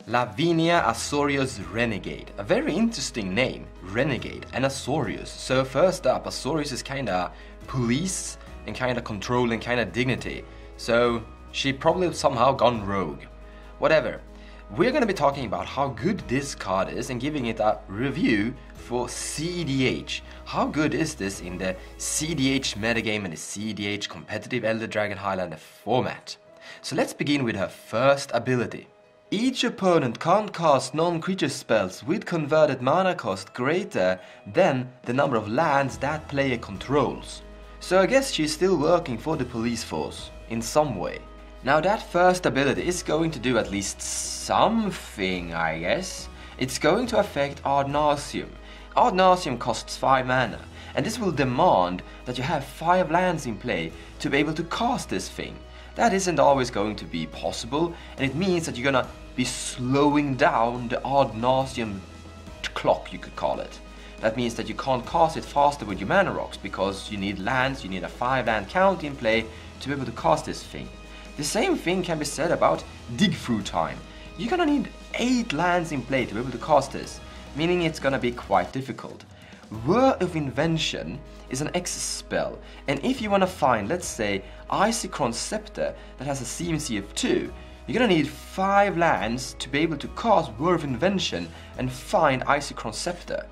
Lavinia Azorios Renegade. A very interesting name, Renegade and Azorios. So first up, Azorios is kinda police and kinda control and kinda dignity. So she probably somehow gone rogue. Whatever. We're gonna be talking about how good this card is and giving it a review for cEDH. How good is this in the cEDH metagame and the cEDH competitive Elder Dragon Highlander format? So let's begin with her first ability. Each opponent can't cast non-creature spells with converted mana cost greater than the number of lands that player controls. So I guess she's still working for the police force, in some way. Now that first ability is going to do at least something, I guess. It's going to affect Ad Nauseam. Ad Nauseam costs 5 mana, and this will demand that you have 5 lands in play to be able to cast this thing. That isn't always going to be possible, and it means that you're gonna be slowing down the Ad Nauseam clock, you could call it. That means that you can't cast it faster with your mana rocks, because you need lands, you need a 5 land count in play to be able to cast this thing. The same thing can be said about Dig Through Time. You're gonna need 8 lands in play to be able to cast this, meaning it's gonna be quite difficult. Word of Invention is an X spell, and if you wanna find, let's say, Icycron's Scepter that has a CMC of 2, you're gonna need 5 lands to be able to cast Word of Invention and find Icycron's Scepter.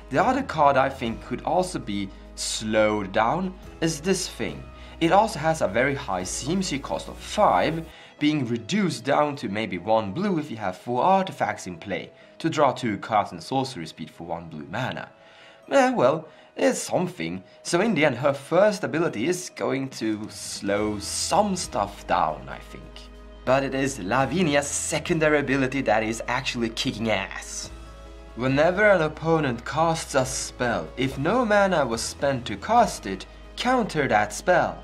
The other card I think could also be slowed down is this thing. It also has a very high CMC cost of 5, being reduced down to maybe 1 blue if you have 4 artifacts in play, to draw 2 cards and sorcery speed for 1 blue mana. Well, it's something, so in the end her first ability is going to slow some stuff down, I think. But it is Lavinia's secondary ability that is actually kicking ass. Whenever an opponent casts a spell, if no mana was spent to cast it, counter that spell.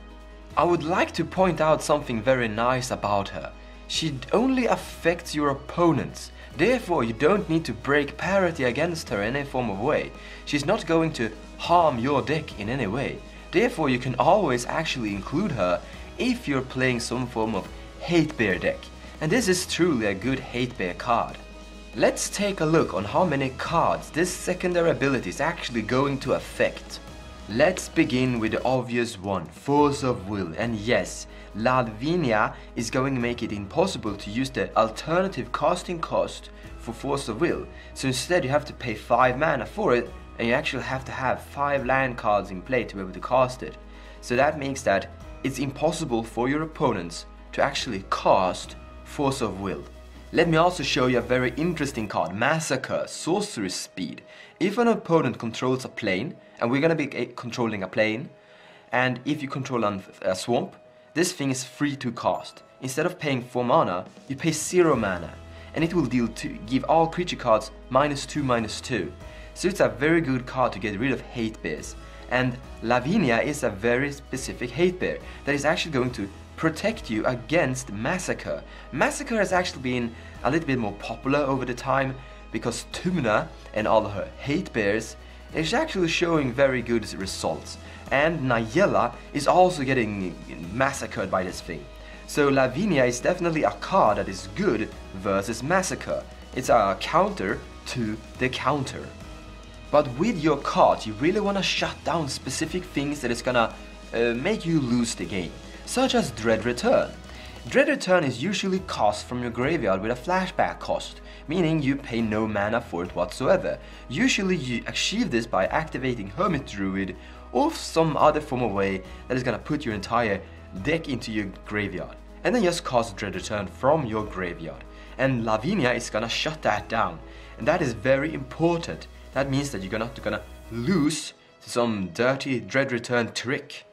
I would like to point out something very nice about her. She only affects your opponents. Therefore, you don't need to break parity against her in any form of way. She's not going to harm your deck in any way. Therefore, you can always actually include her if you're playing some form of hate bear deck. And this is truly a good hate bear card. Let's take a look on how many cards this secondary ability is actually going to affect. Let's begin with the obvious one, Force of Will, and yes, Lavinia is going to make it impossible to use the alternative casting cost for Force of Will, so instead you have to pay 5 mana for it, and you actually have to have 5 land cards in play to be able to cast it. So that makes that it's impossible for your opponents to actually cast Force of Will. Let me also show you a very interesting card, Massacre, Sorcery Speed. If an opponent controls a plane, and we're gonna be controlling a plane, and if you control a swamp, this thing is free to cast. Instead of paying 4 mana, you pay 0 mana, and it will give all creature cards -2/-2. So it's a very good card to get rid of hate bears. And Lavinia is a very specific hate bear that is actually going to protect you against Massacre. Massacre has actually been a little bit more popular over the time because Tymna and all her hate bears is actually showing very good results. And Nayela is also getting massacred by this thing. So Lavinia is definitely a card that is good versus Massacre. It's a counter to the counter. But with your cards, you really want to shut down specific things that is gonna make you lose the game, such as Dread Return. Dread Return is usually cast from your graveyard with a flashback cost, meaning you pay no mana for it whatsoever. Usually you achieve this by activating Hermit Druid or some other form of way that is gonna put your entire deck into your graveyard, and then just cast Dread Return from your graveyard. And Lavinia is gonna shut that down, and that is very important. That means that you're not gonna lose to some dirty Dread Return trick.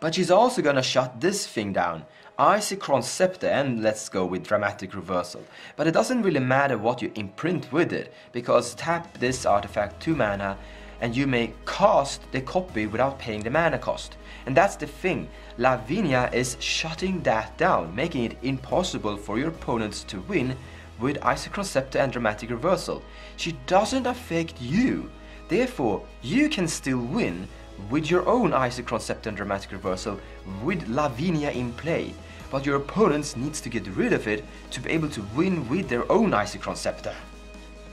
But she's also gonna shut this thing down, Icycron's Scepter, and let's go with Dramatic Reversal. But it doesn't really matter what you imprint with it, because tap this artifact 2 mana, and you may cast the copy without paying the mana cost. And that's the thing, Lavinia is shutting that down, making it impossible for your opponents to win with Icycron's Scepter and Dramatic Reversal. She doesn't affect you, therefore you can still win with your own Icycron's Scepter and Dramatic Reversal with Lavinia in play. but your opponents needs to get rid of it to be able to win with their own Isochron Scepter.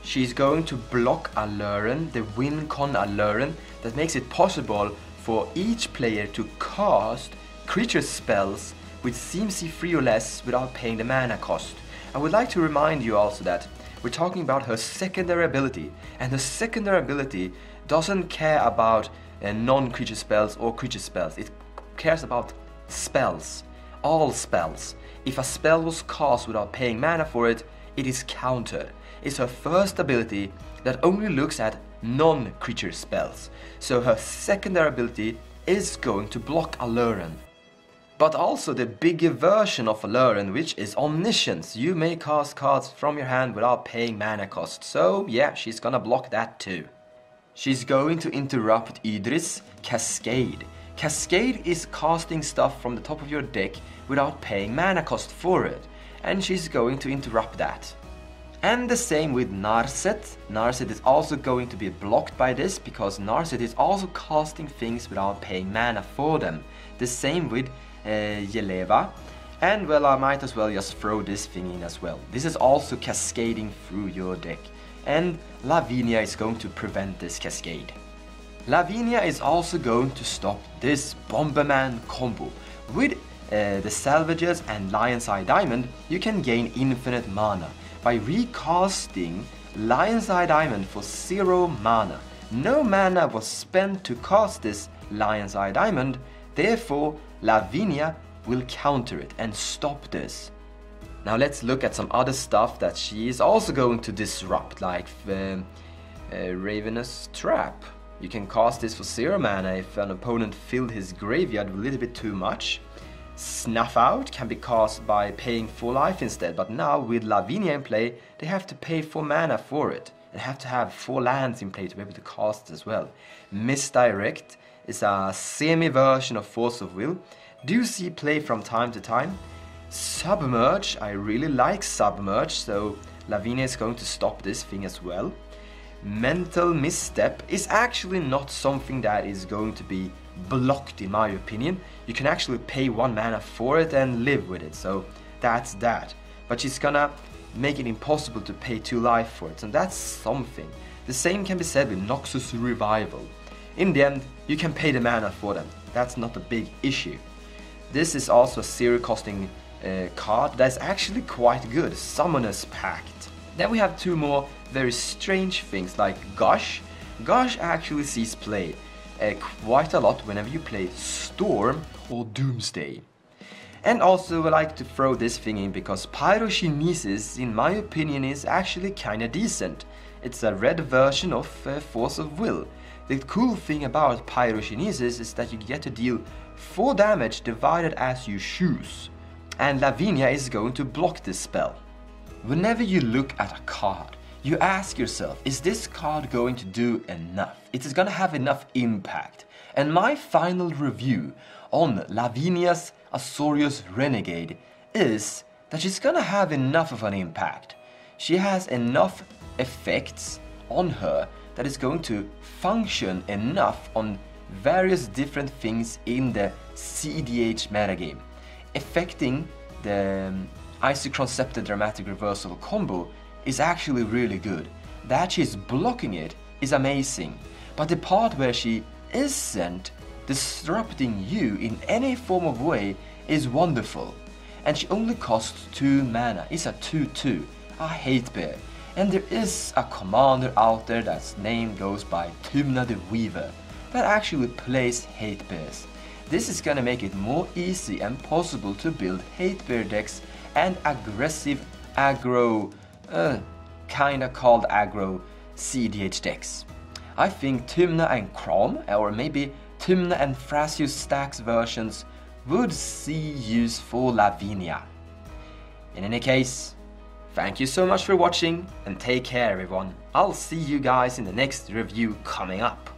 She's going to block Alluren, the win con Alluren, that makes it possible for each player to cast creature spells with CMC 3 or less without paying the mana cost. I would like to remind you also that we're talking about her secondary ability, and her secondary ability doesn't care about non-creature spells or creature spells. It cares about spells, all spells. If a spell was cast without paying mana for it, it is countered. It's her first ability that only looks at non-creature spells, so her secondary ability is going to block Alluren. But also the bigger version of Alluren, which is Omniscience. You may cast cards from your hand without paying mana cost, so yeah, she's gonna block that too. She's going to interrupt Idris' Cascade. Cascade is casting stuff from the top of your deck without paying mana cost for it, and she's going to interrupt that. And the same with Narset. Narset is also going to be blocked by this, because Narset is also casting things without paying mana for them. The same with Yeleva. And well, I might as well just throw this thing in as well. This is also cascading through your deck. And Lavinia is going to prevent this cascade. Lavinia is also going to stop this Bomba Man combo. With the Salvages and Lion's Eye Diamond, you can gain infinite mana by recasting Lion's Eye Diamond for 0 mana. No mana was spent to cast this Lion's Eye Diamond, therefore Lavinia will counter it and stop this. Now let's look at some other stuff that she is also going to disrupt, like Ravenous Trap. You can cast this for 0 mana if an opponent filled his graveyard with a little bit too much. Snuff Out can be cast by paying 4 life instead, but now with Lavinia in play, they have to pay 4 mana for it, and have to have 4 lands in play to be able to cast it as well. Misdirect is a semi-version of Force of Will. Do see play from time to time. Submerge, I really like Submerge, so Lavinia is going to stop this thing as well. Mental Misstep is actually not something that is going to be blocked in my opinion. You can actually pay 1 mana for it and live with it, so that's that. But she's gonna make it impossible to pay 2 life for it, and that's something. The same can be said with Noxus Revival. In the end, you can pay the mana for them. That's not a big issue. This is also a 0 costing card that's actually quite good, Summoner's Pact. Then we have 2 more very strange things like Gush. Gush actually sees play quite a lot whenever you play Storm or Doomsday. And also I like to throw this thing in because Pyrokinesis, in my opinion, is actually kinda decent. It's a red version of Force of Will. The cool thing about Pyrokinesis is that you get to deal 4 damage divided as you choose. And Lavinia is going to block this spell. Whenever you look at a card, you ask yourself, is this card going to do enough? It is going to have enough impact. And my final review on Lavinia Azorios Renegade is that she's going to have enough of an impact. She has enough effects on her that is going to function enough on various different things in the cEDH metagame. Affecting the Isochron Scepter Dramatic Reversal combo is actually really good. That she's blocking it is amazing, but the part where she isn't disrupting you in any form of way is wonderful. And she only costs 2 mana, it's a 2/2, a hate bear. And there is a commander out there that's name goes by Tymna the Weaver that actually plays hate bears. This is gonna make it more easy and possible to build hate bear decks and aggressive aggro, kinda called aggro cEDH decks. I think Tymna and Crom, or maybe Tymna and Thrasius Stacks versions would see use for Lavinia. In any case, thank you so much for watching and take care everyone. I'll see you guys in the next review coming up.